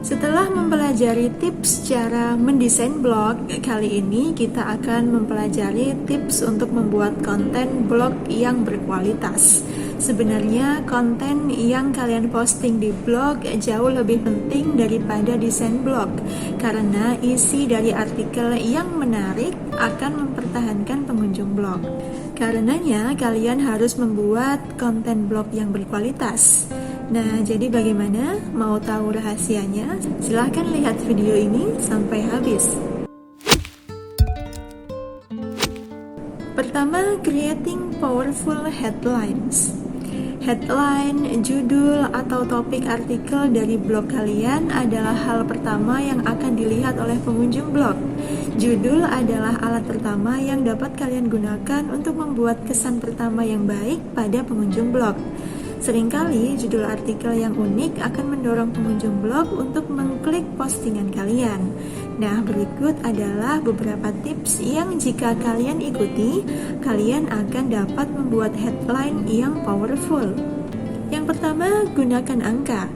Setelah mempelajari tips cara mendesain blog, kali ini kita akan mempelajari tips untuk membuat konten blog yang berkualitas. Sebenarnya konten yang kalian posting di blog jauh lebih penting daripada desain blog, karena isi dari artikel yang menarik akan mempertahankan pengunjung blog. Karenanya kalian harus membuat konten blog yang berkualitas. Nah, jadi bagaimana? Mau tahu rahasianya? Silahkan lihat video ini sampai habis. Pertama, creating powerful headlines. Headline, judul, atau topik artikel dari blog kalian adalah hal pertama yang akan dilihat oleh pengunjung blog. Judul adalah alat pertama yang dapat kalian gunakan untuk membuat kesan pertama yang baik pada pengunjung blog. Seringkali judul artikel yang unik akan mendorong pengunjung blog untuk mengklik postingan kalian. Nah, berikut adalah beberapa tips yang jika kalian ikuti, kalian akan dapat membuat headline yang powerful. Yang pertama, gunakan angka.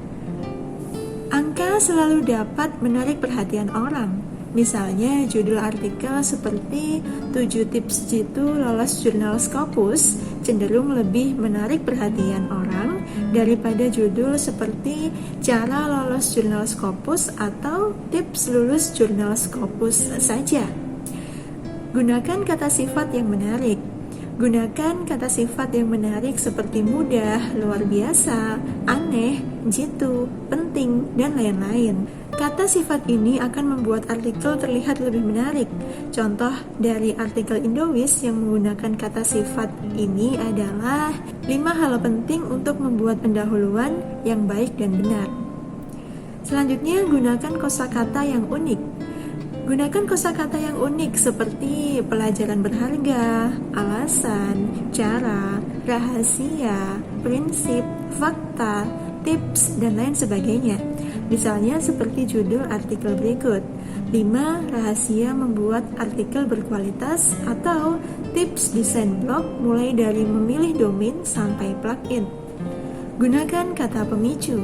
Angka selalu dapat menarik perhatian orang. Misalnya judul artikel seperti 7 tips jitu lolos jurnal Scopus cenderung lebih menarik perhatian orang daripada judul seperti cara lolos jurnal Scopus atau tips lulus jurnal Scopus saja. Gunakan kata sifat yang menarik. Gunakan kata sifat yang menarik seperti mudah, luar biasa, aneh, jitu, penting, dan lain-lain. Kata sifat ini akan membuat artikel terlihat lebih menarik. Contoh dari artikel Indowiz yang menggunakan kata sifat ini adalah 5 hal penting untuk membuat pendahuluan yang baik dan benar. Selanjutnya, gunakan kosakata yang unik. Gunakan kosakata yang unik seperti pelajaran berharga, alasan, cara, rahasia, prinsip, fakta, tips, dan lain sebagainya. Misalnya seperti judul artikel berikut, 5 rahasia membuat artikel berkualitas, atau tips desain blog mulai dari memilih domain sampai plugin. Gunakan kata pemicu.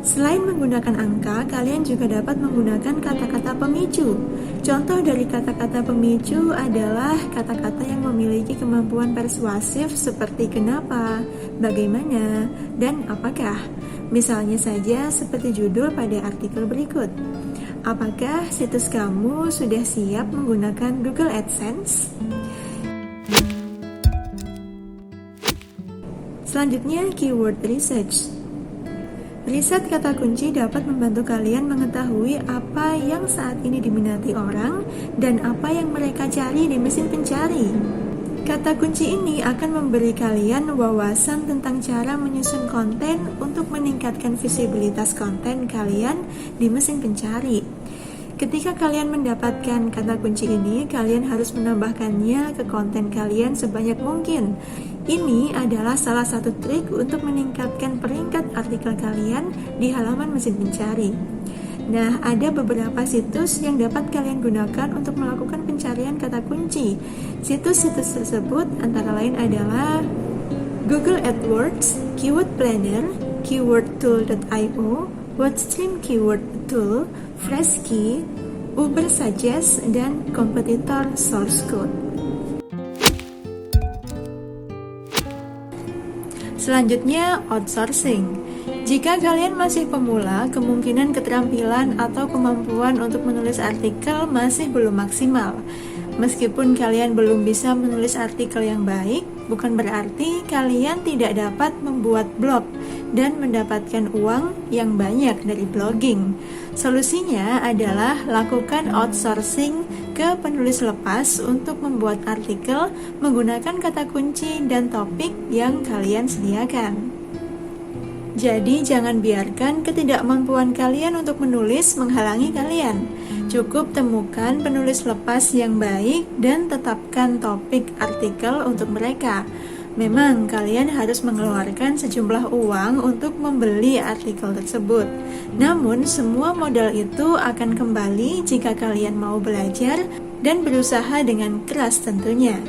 Selain menggunakan angka, kalian juga dapat menggunakan kata-kata pemicu. Contoh dari kata-kata pemicu adalah kata-kata yang memiliki kemampuan persuasif seperti kenapa, bagaimana, dan apakah. Misalnya saja seperti judul pada artikel berikut. Apakah situs kamu sudah siap menggunakan Google AdSense? Selanjutnya, keyword research. Riset kata kunci dapat membantu kalian mengetahui apa yang saat ini diminati orang dan apa yang mereka cari di mesin pencari. Kata kunci ini akan memberi kalian wawasan tentang cara menyusun konten untuk meningkatkan visibilitas konten kalian di mesin pencari. Ketika kalian mendapatkan kata kunci ini, kalian harus menambahkannya ke konten kalian sebanyak mungkin. Ini adalah salah satu trik untuk meningkatkan peringkat artikel kalian di halaman mesin pencari. Nah, ada beberapa situs yang dapat kalian gunakan untuk melakukan pencarian kata kunci. Situs-situs tersebut antara lain adalah Google AdWords, Keyword Planner, KeywordTool.io, WordStream Keyword Tool, Freshkey, Ubersuggest, dan kompetitor Source Code. Selanjutnya, outsourcing. Jika kalian masih pemula, kemungkinan keterampilan atau kemampuan untuk menulis artikel masih belum maksimal. Meskipun kalian belum bisa menulis artikel yang baik, bukan berarti kalian tidak dapat membuat blog dan mendapatkan uang yang banyak dari blogging. Solusinya adalah lakukan outsourcing ke penulis lepas untuk membuat artikel menggunakan kata kunci dan topik yang kalian sediakan. Jadi jangan biarkan ketidakmampuan kalian untuk menulis menghalangi kalian. Cukup temukan penulis lepas yang baik dan tetapkan topik artikel untuk mereka. Memang kalian harus mengeluarkan sejumlah uang untuk membeli artikel tersebut. Namun semua modal itu akan kembali jika kalian mau belajar dan berusaha dengan keras tentunya.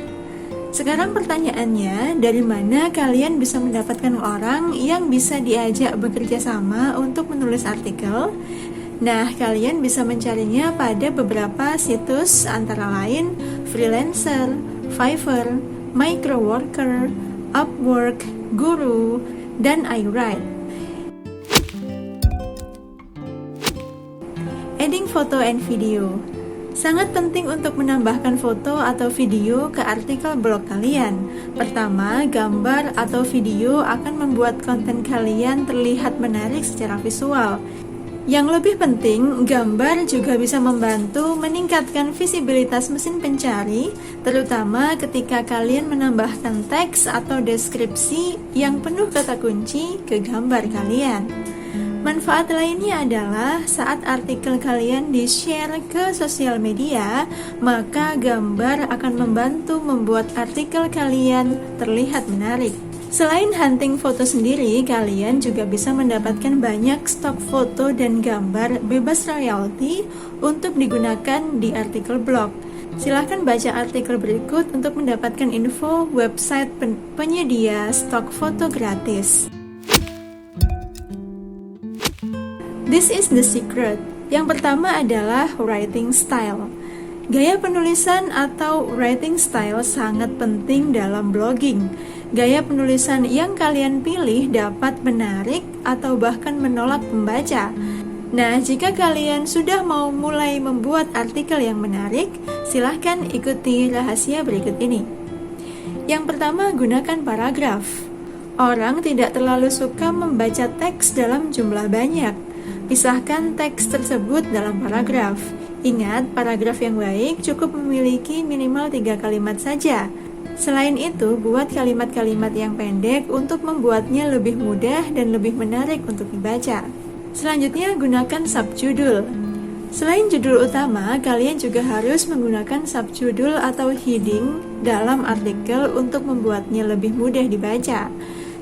Sekarang pertanyaannya, dari mana kalian bisa mendapatkan orang yang bisa diajak bekerja sama untuk menulis artikel? Nah, kalian bisa mencarinya pada beberapa situs antara lain Freelancer, Fiverr, Microworker, Upwork, Guru, dan iWrite. Adding photo and video. Sangat penting untuk menambahkan foto atau video ke artikel blog kalian. Pertama, gambar atau video akan membuat konten kalian terlihat menarik secara visual. Yang lebih penting, gambar juga bisa membantu meningkatkan visibilitas mesin pencari, terutama ketika kalian menambahkan teks atau deskripsi yang penuh kata kunci ke gambar kalian. Manfaat lainnya adalah saat artikel kalian di-share ke sosial media, maka gambar akan membantu membuat artikel kalian terlihat menarik. Selain hunting foto sendiri, kalian juga bisa mendapatkan banyak stok foto dan gambar bebas royalti untuk digunakan di artikel blog. Silahkan baca artikel berikut untuk mendapatkan info website penyedia stok foto gratis. This is the secret. Yang pertama adalah writing style. Gaya penulisan atau writing style sangat penting dalam blogging. Gaya penulisan yang kalian pilih dapat menarik atau bahkan menolak pembaca. Nah, jika kalian sudah mau mulai membuat artikel yang menarik, silahkan ikuti rahasia berikut ini. Yang pertama, gunakan paragraf. Orang tidak terlalu suka membaca teks dalam jumlah banyak. Pisahkan teks tersebut dalam paragraf. Ingat, paragraf yang baik cukup memiliki minimal 3 kalimat saja. Selain itu, buat kalimat-kalimat yang pendek untuk membuatnya lebih mudah dan lebih menarik untuk dibaca. Selanjutnya, gunakan subjudul. Selain judul utama, kalian juga harus menggunakan subjudul atau heading dalam artikel untuk membuatnya lebih mudah dibaca.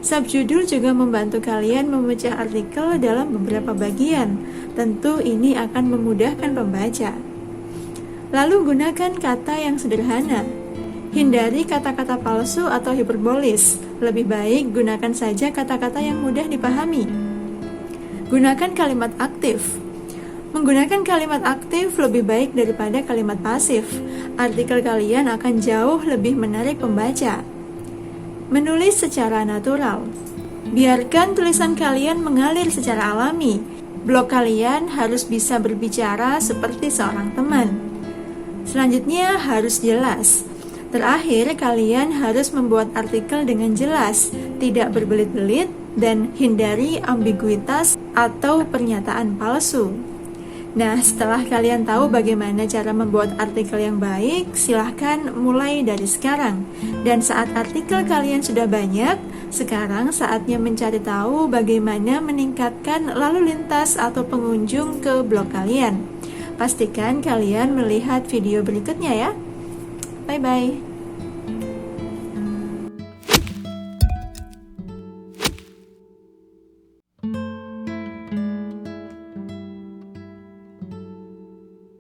Subjudul juga membantu kalian memecah artikel dalam beberapa bagian. Tentu ini akan memudahkan pembaca. Lalu gunakan kata yang sederhana. Hindari kata-kata palsu atau hiperbolis. Lebih baik gunakan saja kata-kata yang mudah dipahami. Gunakan kalimat aktif. Menggunakan kalimat aktif lebih baik daripada kalimat pasif. Artikel kalian akan jauh lebih menarik pembaca. Menulis secara natural. Biarkan tulisan kalian mengalir secara alami. Blog kalian harus bisa berbicara seperti seorang teman. Selanjutnya, harus jelas. Terakhir, kalian harus membuat artikel dengan jelas, tidak berbelit-belit, dan hindari ambiguitas atau pernyataan palsu. Nah, setelah kalian tahu bagaimana cara membuat artikel yang baik, silahkan mulai dari sekarang. Dan saat artikel kalian sudah banyak, sekarang saatnya mencari tahu bagaimana meningkatkan lalu lintas atau pengunjung ke blog kalian. Pastikan kalian melihat video berikutnya ya. Bye-bye.